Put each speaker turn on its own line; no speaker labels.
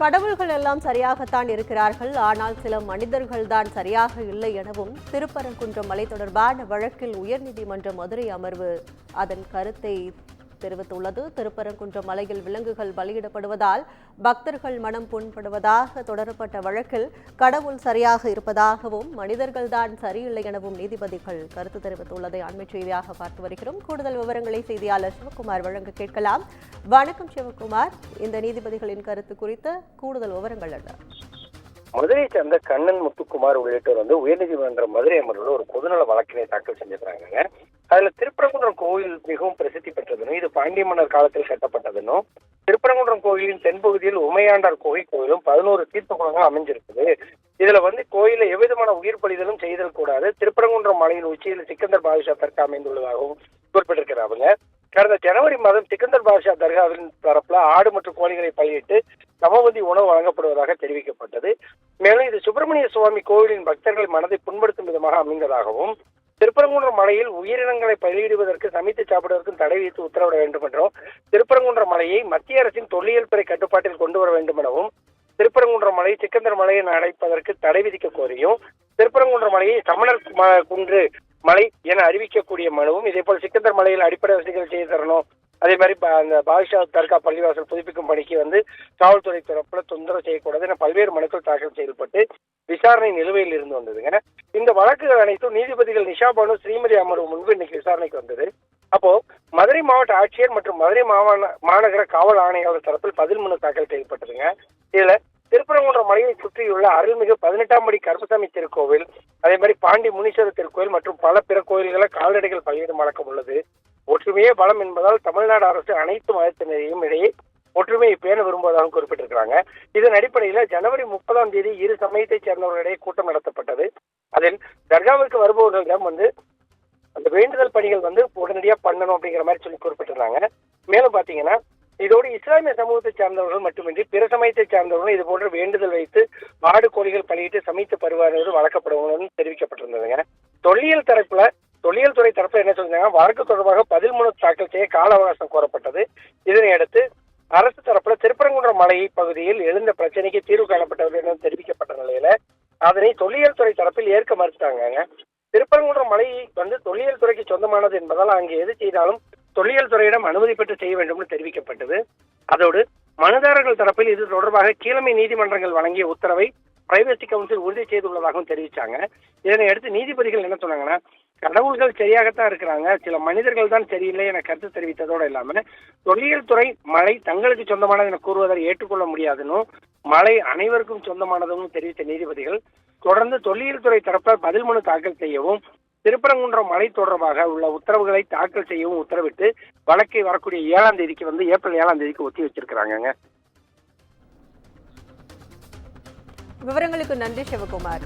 கடவுள்கள் எல்லாம் சரியாகத்தான் இருக்கிறார்கள், ஆனால் சில மனிதர்கள் தான் சரியாக இல்லை எனவும் திருப்பரங்குன்றம் மலை தொடர்பான வழக்கில் உயர்நீதிமன்ற மதுரை அமர்வு அதன் கருத்தை தெரிவித்துள்ளது. திருப்பரங்குன்றம் மலையில் விலங்குகள் பலியிடப்படுவதால் பக்தர்கள் மனம் புண்படுவதாக தொடரப்பட்ட வழக்கில் கடவுள் சரியாக இருப்பதாகவும் மனிதர்கள்தான் சரியில்லை எனவும் நீதிபதிகள் கருத்து தெரிவித்துள்ளதை அண்மை செய்தியாக பார்த்து வருகிறோம். கூடுதல் விவரங்களை செய்தியாளர் சிவகுமார் வழங்க கேட்கலாம். வணக்கம் சிவகுமார், இந்த நீதிபதிகளின் கருத்து குறித்த கூடுதல் விவரங்கள் என்ன?
மதுரையை சேர்ந்த கண்ணன் முத்துக்குமார் உள்ளிட்டோர் உயர்நீதிமன்ற மதுரை அமர்வில் ஒரு பொதுநல வழக்கினை தாக்கல் செஞ்சிருக்காங்க. அதுல திருப்பரங்குன்றம் கோவில் மிகவும் பிரசித்தி பெற்றதுன்னு, இது பாண்டிய மன்னர் காலத்தில் கட்டப்பட்டதுன்னும், திருப்பரங்குன்றம் கோயிலின் தென்பகுதியில் உமையாண்டார் கோயிலும் 11 தீர்த்த குளங்கள் அமைஞ்சிருக்குது. இதுல கோயில எவ்விதமான உயிர் பலிதலும் செய்தல் கூடாது, திருப்பரங்குன்றம் மலையின் உச்சியில் சிக்கந்தர் பாதுஷா தர்கா அமைந்துள்ளதாகவும் குறிப்பிட்டிருக்கிறாங்க. கடந்த ஜனவரி மாதம் சிக்கந்தர் பாதுஷா தர்காவின் தரப்புல ஆடு மற்றும் கோழிகளை பலியிட்டு சமபந்தி உணவு வழங்கப்படுவதாக தெரிவிக்கப்பட்டது. மேலும் இது சுப்பிரமணிய சுவாமி கோவிலின் பக்தர்கள் மனதை புண்படுத்தும் விதமாக அமைந்ததாகவும், திருப்பரங்குன்றம் மலையில் உயிரினங்களை பலியிடுவதற்கு சமைத்து சாப்பிடுவதற்கும் தடை விதித்து உத்தரவிட வேண்டும் என்றும், திருப்பரங்குன்றம் மலையை மத்திய அரசின் தொல்லியல் துறை கட்டுப்பாட்டில் கொண்டு வர வேண்டும் எனவும், திருப்பரங்குன்றம் மலை சிக்கந்தர் மலையை அடைப்பதற்கு தடை விதிக்க கோரியும், திருப்பரங்குன்றம் மலையை சமணர் குன்று மலை என அறிவிக்கக்கூடிய மனுவும், இதே போல் சிக்கந்தர் மலையில் அடிப்படை வசதிகள் செய்து தரணும், அதே மாதிரி அந்த பாதுஷா தர்கா பள்ளிவாசல் புதுப்பிக்கும் பணிக்கு காவல்துறை தரப்புல தொந்தரவு செய்யக்கூடாது என பல்வேறு மனுக்கள் தாக்கல் செய்யப்பட்டு விசாரணை நிலுவையில் இருந்து வந்ததுங்க. இந்த வழக்குகள் அனைத்தும் நீதிபதிகள் நிஷா பானு ஸ்ரீமதி அமர்வு முன்பு இன்னைக்கு விசாரணைக்கு வந்தது. அப்போ மதுரை மாவட்ட ஆட்சியர் மற்றும் மதுரை மாநகர காவல் ஆணையாளர் தரப்பில் பதில் மனு தாக்கல் செய்யப்பட்டதுங்க. இதுல திருப்பரங்குன்றம் மலையை சுற்றியுள்ள அருள்மிகு 18ஆம் படி கருப்பசாமி திருக்கோவில், அதே மாதிரி பாண்டி முனீஸ்வரர் திருக்கோவில் மற்றும் பல பிற கோயில்களை கால்நடைகள் பலியிடும் வழக்கம் உள்ளது. ஒற்றுமையே பலம் என்பதால் தமிழ்நாடு அரசு அனைத்து மதத்தினரையும் இடையே ஒற்றுமையை பேண விரும்புவதாக குறிப்பிட்டிருக்கிறாங்க. இதன் அடிப்படையில் ஜனவரி 30ஆம் தேதி இரு சமயத்தைச் சேர்ந்தவர்களிடையே கூட்டம் நடத்தப்பட்டது. அதில் தர்காவிற்கு வருபவர்களிடம் அந்த வேண்டுதல் பணிகள் உடனடியா பண்ணணும் அப்படிங்கிற மாதிரி சொல்லி குறிப்பிட்டிருந்தாங்க. மேலும் பாத்தீங்கன்னா இதோடு இஸ்லாமிய சமூகத்தை சார்ந்தவர்கள் மட்டுமின்றி பிற சமயத்தை சார்ந்தவர்கள் இது போன்ற வேண்டுதல் வைத்து ஆடு கோழிகள் பலியிட்டு சமைத்து பருவானது வழங்கப்படுவாங்கன்னு தெரிவிக்கப்பட்டிருந்ததுங்க. தொல்லியல் துறை தரப்புல என்ன சொல்றாங்க, வழக்கு தொடர்பாக பதில் மனு தாக்கல் செய்ய கால அவகாசம் கோரப்பட்டது. இதனை அடுத்து அரசு தரப்புல திருப்பரங்குன்றம் மலை பகுதியில் எழுந்த பிரச்சனைக்கு தீர்வு காணப்பட்டது என தெரிவிக்கப்பட்ட நிலையில அதனை தொல்லியல் துறை தரப்பில் ஏற்க மறுத்தாங்க. திருப்பரங்குன்றம் மலை தொல்லியல் துறைக்கு சொந்தமானது என்பதால் அங்கே எது செய்தாலும் தொல்லியல் துறையிடம் அனுமதி பெற்று செய்ய வேண்டும் என்று தெரிவிக்கப்பட்டது. அதோடு மனுதாரர்கள் தரப்பில் இது தொடர்பாக கீழமை நீதிமன்றங்கள் வழங்கிய உத்தரவை பிரைவசி கவுன்சில் உறுதி செய்துள்ளதாகவும் தெரிவிச்சாங்க. இதனை அடுத்து நீதிபதிகள் என்ன சொன்னாங்கன்னா, கடவுள்கள் சரியாகத்தான் இருக்கிறாங்க, சில மனிதர்கள் தான் சரியில்லை என கருத்து தெரிவித்ததோடு இல்லாம தொல்லியல் துறை மலை தங்களுக்கு சொந்தமானது என கூறுவதை ஏற்றுக்கொள்ள முடியாதுன்னு, மலை அனைவருக்கும் சொந்தமானதும் தெரிவித்த நீதிபதிகள் தொடர்ந்து தொல்லியல் துறை தரப்பில் பதில் மனு தாக்கல் செய்யவும், திருப்பரங்குன்றம் மலை தொடர்பாக உள்ள உத்தரவுகளை தாக்கல் செய்யவும் உத்தரவிட்டு வழக்கை வரக்கூடிய ஏப்ரல் 7ஆம் தேதிக்கு ஒத்தி வச்சிருக்கிறாங்க.
விவரங்களுக்கு நன்றி சிவகுமார்.